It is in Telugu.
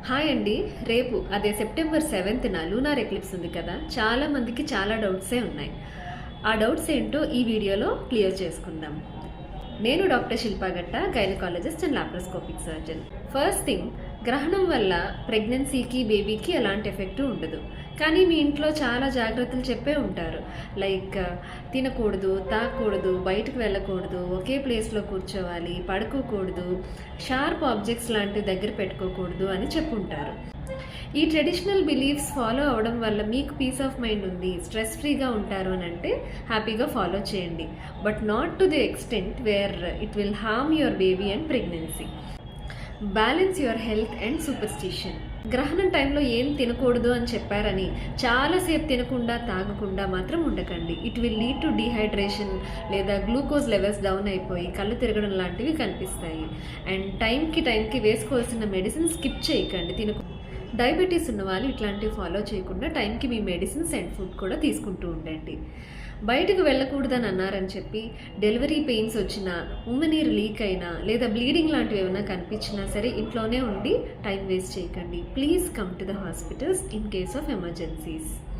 హాయ్ అండి. రేపు అదే సెప్టెంబర్ 7న లూనార్ ఎక్లిప్స్ ఉంది కదా, చాలా మందికి చాలా డౌట్సే ఉన్నాయి. ఆ డౌట్స్ ఏంటో ఈ వీడియోలో క్లియర్ చేసుకుందాం. నేను డాక్టర్ శిల్పా గట్ట, gynaecologist and laparoscopic surgeon. First thing, గ్రహణం వల్ల ప్రెగ్నెన్సీకి బేబీకి ఎలాంటి ఎఫెక్ట్ ఉండదు. కానీ మీ ఇంట్లో చాలా జాగ్రత్తలు చెప్పే ఉంటారు. లైక్ తినకూడదు, తాగకూడదు, బయటకు వెళ్ళకూడదు, ఒకే ప్లేస్లో కూర్చోవాలి, పడుకోకూడదు, షార్ప్ ఆబ్జెక్ట్స్ లాంటివి దగ్గర పెట్టుకోకూడదు అని చెప్పుంటారు. ఈ ట్రెడిషనల్ బిలీఫ్స్ ఫాలో అవడం వల్ల మీకు పీస్ ఆఫ్ మైండ్ ఉంది, స్ట్రెస్ ఫ్రీగా ఉంటారు అని అంటే హ్యాపీగా ఫాలో చేయండి. But not to the extent where it will harm your baby and pregnancy. Balance your health and superstition. గ్రహణం టైంలో ఏం తినకూడదు అని చెప్పారని చాలాసేపు తినకుండా తాగకుండా మాత్రం ఉండకండి. It will lead to dehydration లేదా గ్లూకోజ్ లెవెల్స్ డౌన్ అయిపోయి కళ్ళు తిరగడం లాంటివి కనిపిస్తాయి. అండ్ టైంకి వేసుకోవాల్సిన మెడిసిన్ స్కిప్ చేయకండి. డయాబెటీస్ ఉన్న వాళ్ళు ఇట్లాంటివి ఫాలో చేయకుండా టైంకి మీ మెడిసిన్స్ అండ్ ఫుడ్ కూడా తీసుకుంటూ ఉండండి. బయటకు వెళ్ళకూడదని అన్నారని చెప్పి డెలివరీ పెయిన్స్ వచ్చినా, ఉమ్మనీరు లీక్ అయినా లేదా బ్లీడింగ్ లాంటివి ఏమైనా కనిపించినా సరే ఇంట్లోనే ఉండి టైం వేస్ట్ చేయకండి. Please come to the hospitals in case of emergencies.